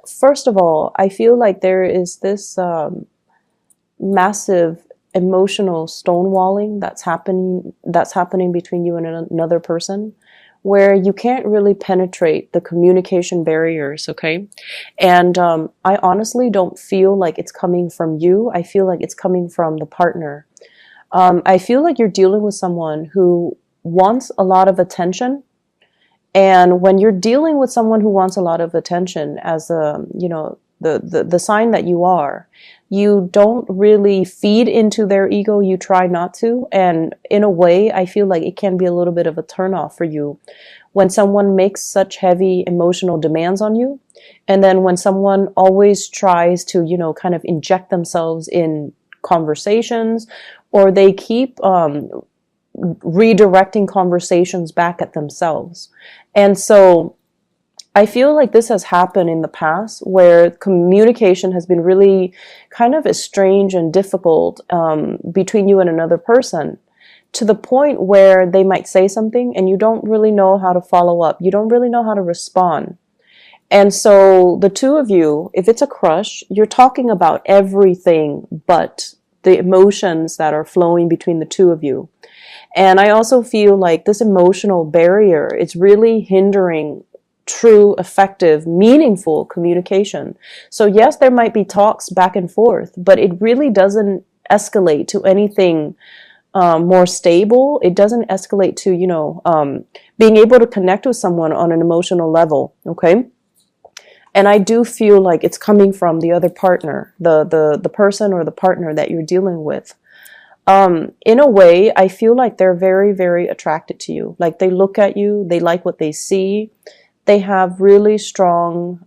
First of all, I feel like there is this massive emotional stonewalling that's happening between you and another person, where you can't really penetrate the communication barriers. Okay. And I honestly don't feel like it's coming from you. I feel like it's coming from the partner. I feel like you're dealing with someone who wants a lot of attention. And when you're dealing with someone who wants a lot of attention, as the sign that you don't really feed into their ego. You try not to. And in a way, I feel like it can be a little bit of a turnoff for you when someone makes such heavy emotional demands on you. And then when someone always tries to, kind of inject themselves in conversations, or they keep redirecting conversations back at themselves. And so I feel like this has happened in the past, where communication has been really kind of estranged and difficult between you and another person, to the point where they might say something and you don't really know how to follow up. You don't really know how to respond. And so the two of you, if it's a crush, you're talking about everything but the emotions that are flowing between the two of you. And I also feel like this emotional barrier is really hindering true, effective, meaningful communication. So yes, there might be talks back and forth, but it really doesn't escalate to anything more stable. It doesn't escalate to, being able to connect with someone on an emotional level. Okay. And I do feel like it's coming from the other partner, the person or the partner that you're dealing with. In a way, I feel like they're very, very attracted to you. Like, they look at you, they like what they see. They have really strong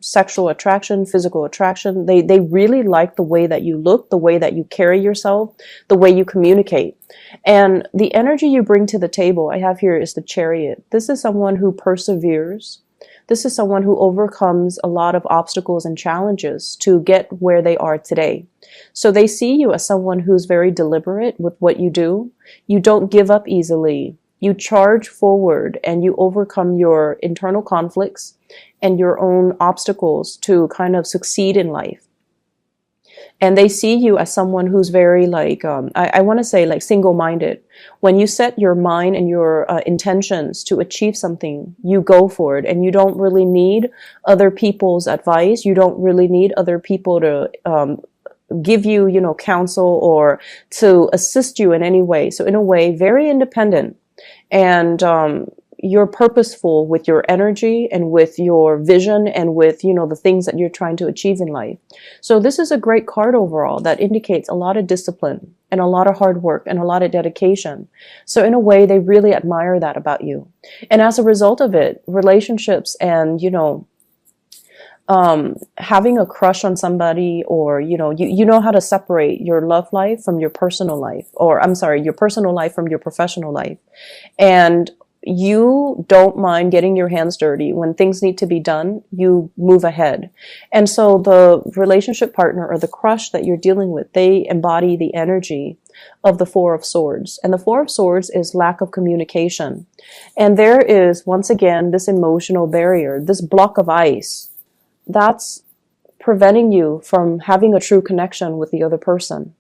sexual attraction, physical attraction. They really like the way that you look, the way that you carry yourself, the way you communicate. And the energy you bring to the table, I have here, is the Chariot. This is someone who perseveres. This is someone who overcomes a lot of obstacles and challenges to get where they are today. So they see you as someone who's very deliberate with what you do. You don't give up easily. You charge forward and you overcome your internal conflicts and your own obstacles to kind of succeed in life. And they see you as someone who's very I want to say single-minded. When you set your mind and your intentions to achieve something, you go for it, and you don't really need other people's advice. You don't really need other people to give you, counsel or to assist you in any way. So in a way, very independent. And you're purposeful with your energy and with your vision and with, the things that you're trying to achieve in life. So this is a great card overall that indicates a lot of discipline and a lot of hard work and a lot of dedication. So in a way, they really admire that about you. And as a result of it, relationships and, having a crush on somebody, or, you know how to separate your love life from your personal life, or I'm sorry, your personal life from your professional life. And you don't mind getting your hands dirty. When things need to be done, you move ahead. And so the relationship partner or the crush that you're dealing with, they embody the energy of the Four of Swords. And the Four of Swords is lack of communication. And there is, once again, this emotional barrier, this block of ice that's preventing you from having a true connection with the other person.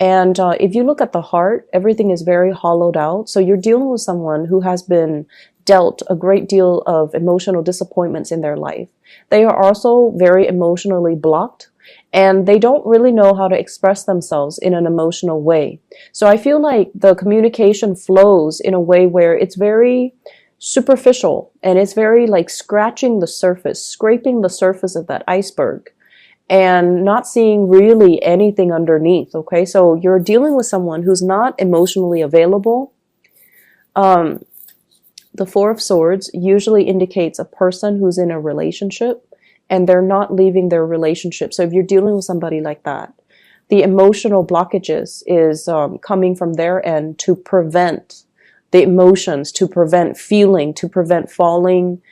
And if you look at the heart, everything is very hollowed out. So you're dealing with someone who has been dealt a great deal of emotional disappointments in their life. They are also very emotionally blocked, and they don't really know how to express themselves in an emotional way. So I feel like the communication flows in a way where it's very superficial, and it's very like scratching the surface, scraping the surface of that iceberg, and not seeing really anything underneath. Okay, so you're dealing with someone who's not emotionally available. The Four of Swords usually indicates a person who's in a relationship and they're not leaving their relationship. So if you're dealing with somebody like that, the emotional blockages is coming from their end to prevent the emotions, to prevent feeling, to prevent falling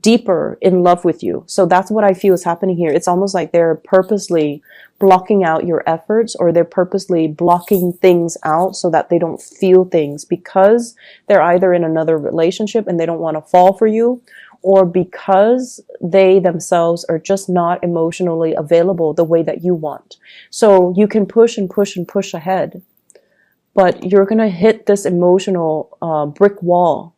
deeper in love with you. So that's what I feel is happening here. It's almost like they're purposely blocking out your efforts, or they're purposely blocking things out so that they don't feel things, because they're either in another relationship and they don't want to fall for you, or because they themselves are just not emotionally available the way that you want. So you can push and push and push ahead, but you're going to hit this emotional brick wall.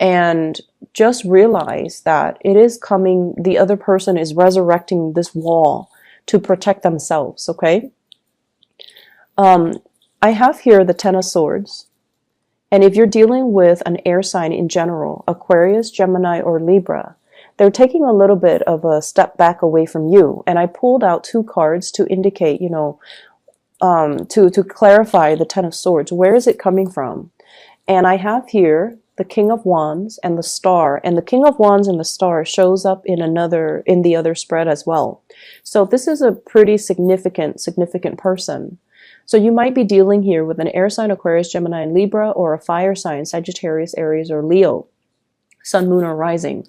And just realize that it is coming, the other person is resurrecting this wall to protect themselves, okay? I have here the Ten of Swords. And if you're dealing with an air sign in general, Aquarius, Gemini, or Libra, they're taking a little bit of a step back away from you. And I pulled out 2 cards to indicate, you know, to clarify the Ten of Swords. Where is it coming from? And I have here the King of Wands and the Star. And the King of Wands and the Star shows up in the other spread as well. So this is a pretty significant person. So you might be dealing here with an air sign, Aquarius, Gemini, and Libra, or a fire sign, Sagittarius, Aries, or Leo, Sun, Moon, or Rising.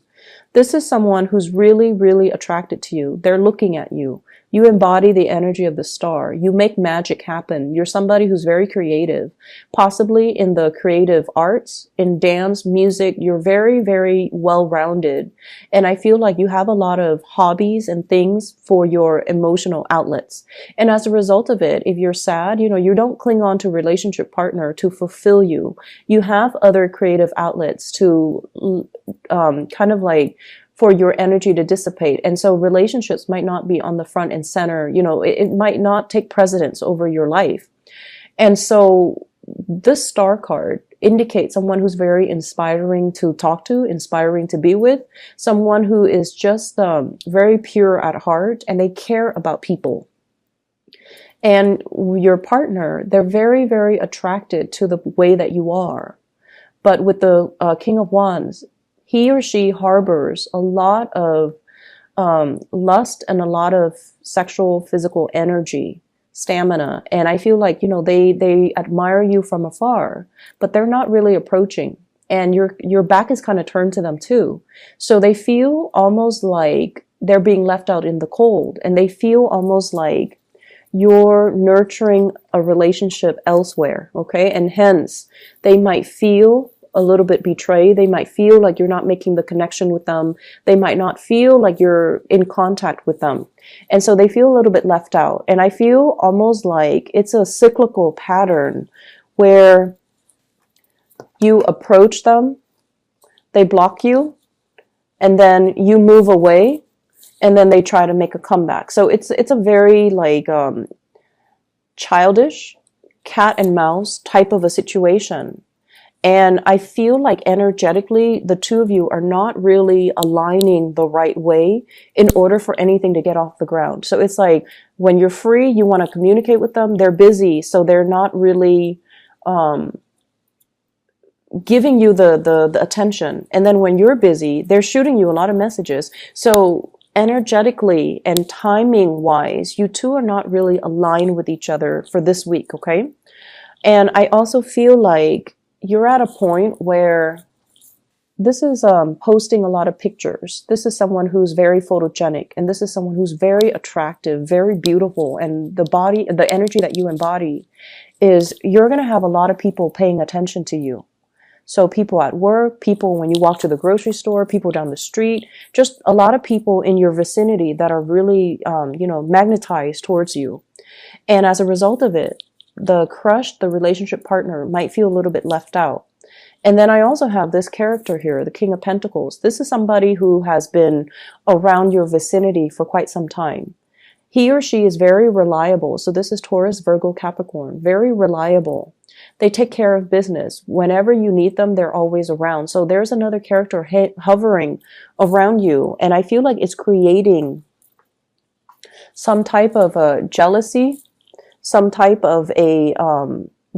This is someone who's really, really attracted to you. They're looking at you. You embody the energy of the star. You make magic happen. You're somebody who's very creative, possibly in the creative arts, in dance, music. You're very, very well-rounded. And I feel like you have a lot of hobbies and things for your emotional outlets. And as a result of it, if you're sad, you know, you don't cling on to a relationship partner to fulfill you. You have other creative outlets to kind of like for your energy to dissipate. And so relationships might not be on the front and center, you know, it might not take precedence over your life. And so this star card indicates someone who's very inspiring to talk to, inspiring to be with, someone who is just very pure at heart, and they care about people. And your partner, they're very, very attracted to the way that you are. But with the King of Wands, he or she harbors a lot of lust and a lot of sexual, physical energy, stamina. And I feel like, you know, they admire you from afar, but they're not really approaching. And your back is kind of turned to them too. So they feel almost like they're being left out in the cold. And they feel almost like you're nurturing a relationship elsewhere, okay? And hence, they might feel a little bit betrayed. They might feel like you're not making the connection with them. They might not feel like you're in contact with them. And so they feel a little bit left out. And I feel almost like it's a cyclical pattern where you approach them, they block you, and then you move away, and then they try to make a comeback. So it's a very like childish cat and mouse type of a situation. And I feel like energetically, the two of you are not really aligning the right way in order for anything to get off the ground. So it's like when you're free, you want to communicate with them. They're busy, so they're not really giving you the attention. And then when you're busy, they're shooting you a lot of messages. So energetically and timing wise, you two are not really aligned with each other for this week, okay? And I also feel like you're at a point where this is posting a lot of pictures. This is someone who's very photogenic, and this is someone who's very attractive, very beautiful, and the energy that you embody is you're going to have a lot of people paying attention to you. So people at work, people when you walk to the grocery store, people down the street, just a lot of people in your vicinity that are really, magnetized towards you. And as a result of it, the crush, the relationship partner might feel a little bit left out. And then I also have this character here, the King of Pentacles. This is somebody who has been around your vicinity for quite some time. He or she is very reliable. So this is Taurus, Virgo, Capricorn, very reliable. They take care of business. Whenever you need them, they're always around. So there's another character hovering around you. And I feel like it's creating some type of a jealousy, some type of a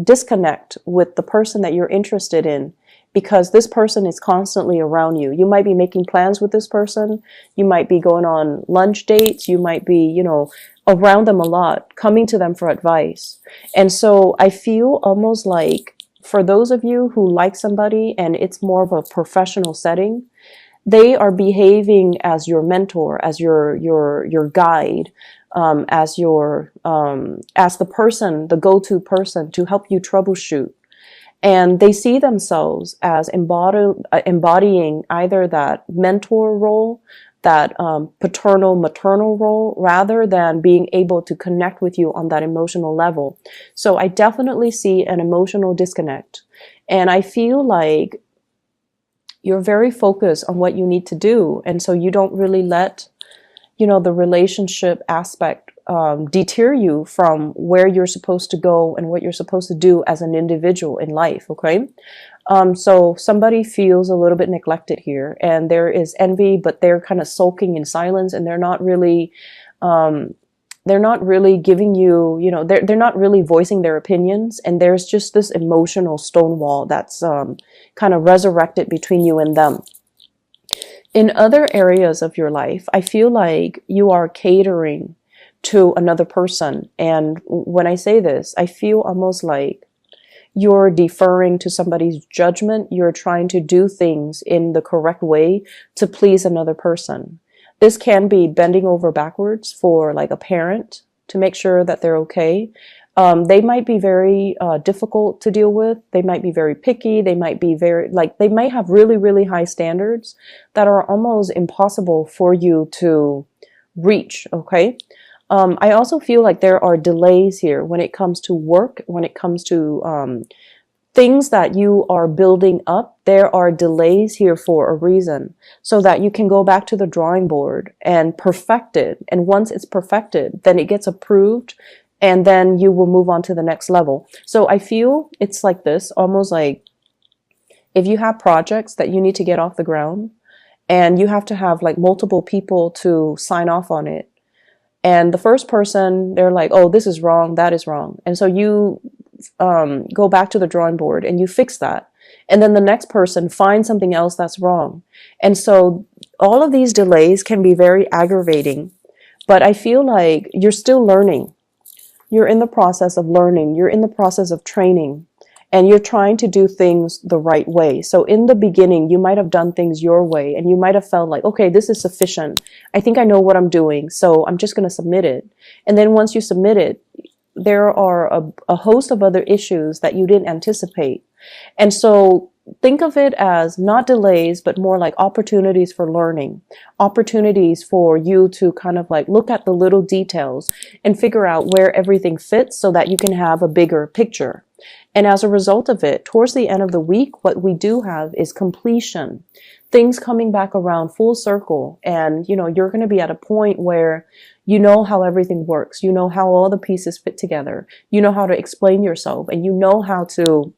disconnect with the person that you're interested in, because this person is constantly around you. You might be making plans with this person. You might be going on lunch dates. You might be, around them a lot, coming to them for advice. And so I feel almost like for those of you who like somebody and it's more of a professional setting, they are behaving as your mentor, as your guide, as the person, the go-to person to help you troubleshoot. And they see themselves as embodying either that mentor role, that paternal maternal role, rather than being able to connect with you on that emotional level. So I definitely see an emotional disconnect. And I feel like you're very focused on what you need to do. And so you don't really let, the relationship aspect deter you from where you're supposed to go and what you're supposed to do as an individual in life. Okay. So somebody feels a little bit neglected here, and there is envy, but they're kind of sulking in silence, and they're not really giving you, they're not really voicing their opinions. And there's just this emotional stone wall that's kind of resurrected between you and them. In other areas of your life, I feel like you are catering to another person. And when I say this, I feel almost like you're deferring to somebody's judgment. You're trying to do things in the correct way to please another person. This can be bending over backwards for like a parent to make sure that they're okay. They might be very difficult to deal with. They might be very picky. They might be they might have really, really high standards that are almost impossible for you to reach. Okay. I also feel like there are delays here when it comes to work, when it comes to things that you are building up. There are delays here for a reason, so that you can go back to the drawing board and perfect it. And once it's perfected, then it gets approved, and then you will move on to the next level. So I feel it's like this, almost like if you have projects that you need to get off the ground, and you have to have like multiple people to sign off on it. And the first person, they're like, oh, this is wrong, that is wrong. And so you go back to the drawing board and you fix that. And then the next person finds something else that's wrong. And so all of these delays can be very aggravating. But I feel like you're still learning. You're in the process of learning. You're in the process of training. And you're trying to do things the right way. So in the beginning, you might have done things your way, and you might have felt like, okay, this is sufficient. I think I know what I'm doing, so I'm just going to submit it. And then once you submit it, there are a host of other issues that you didn't anticipate. And so think of it as not delays, but more like opportunities for learning, opportunities for you to kind of like look at the little details and figure out where everything fits so that you can have a bigger picture. And as a result of it, towards the end of the week, what we do have is completion, things coming back around full circle. And, you're going to be at a point where you know how everything works. You know how all the pieces fit together. You know how to explain yourself, and you know how to,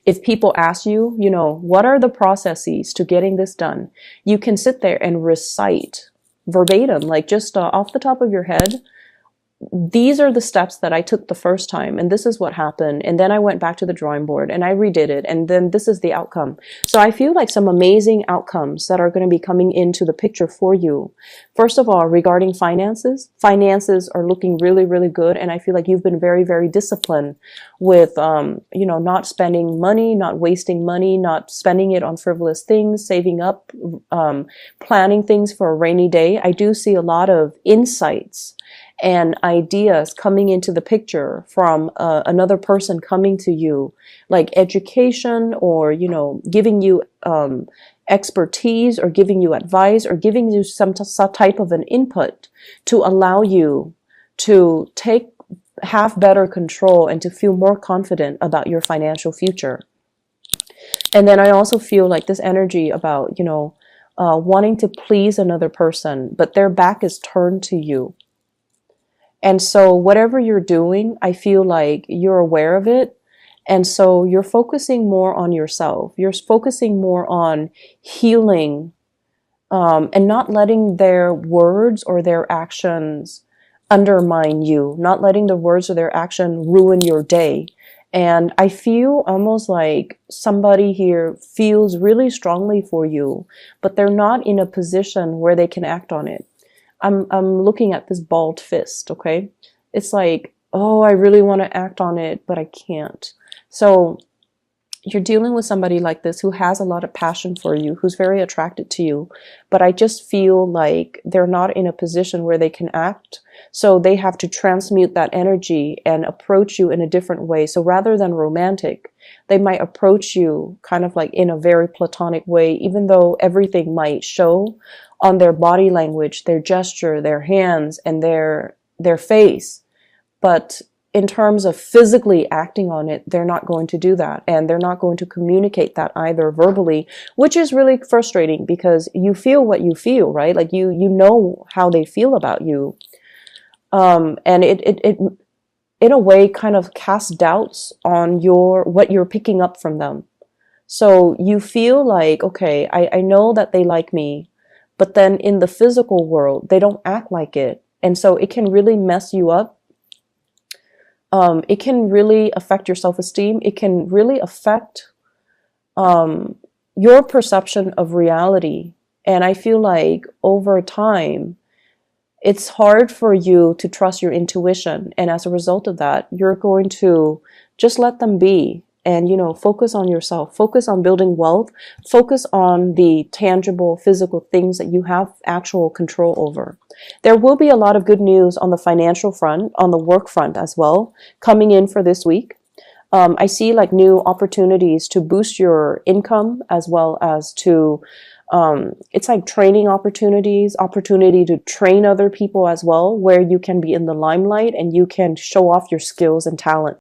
if people ask you, what are the processes to getting this done? You can sit there and recite verbatim, like just off the top of your head. These are the steps that I took the first time, and this is what happened. And then I went back to the drawing board and I redid it. And then this is the outcome. So I feel like some amazing outcomes that are going to be coming into the picture for you. First of all, regarding finances are looking really, really good. And I feel like you've been very, very disciplined with, not spending money, not wasting money, not spending it on frivolous things, saving up, planning things for a rainy day. I do see a lot of insights and ideas coming into the picture from another person coming to you, like education, or giving you expertise, or giving you advice, or giving you some type of an input to allow you to have better control and to feel more confident about your financial future. And then I also feel like this energy about wanting to please another person, but their back is turned to you. And so whatever you're doing, I feel like you're aware of it. And so you're focusing more on yourself. You're focusing more on healing, and not letting their words or their actions undermine you, not letting the words or their action ruin your day. And I feel almost like somebody here feels really strongly for you, but they're not in a position where they can act on it. I'm looking at this balled fist, okay? It's like, oh, I really want to act on it, but I can't. So you're dealing with somebody like this who has a lot of passion for you, who's very attracted to you, but I just feel like they're not in a position where they can act. So they have to transmute that energy and approach you in a different way. So rather than romantic, they might approach you kind of like in a very platonic way, even though everything might show on their body language, their gesture, their hands, and their face. But in terms of physically acting on it, they're not going to do that. And they're not going to communicate that either verbally, which is really frustrating because you feel what you feel, right? Like you know how they feel about you. And it in a way kind of casts doubts on what you're picking up from them. So you feel like, okay, I know that they like me, but then in the physical world, they don't act like it. And so it can really mess you up. It can really affect your self-esteem. It can really affect your perception of reality. And I feel like over time, it's hard for you to trust your intuition. And as a result of that, you're going to just let them be and, focus on yourself, focus on building wealth, focus on the tangible physical things that you have actual control over. There will be a lot of good news on the financial front, on the work front as well, coming in for this week. I see like new opportunities to boost your income as well as to it's like training opportunities, opportunity to train other people as well, where you can be in the limelight and you can show off your skills and talent.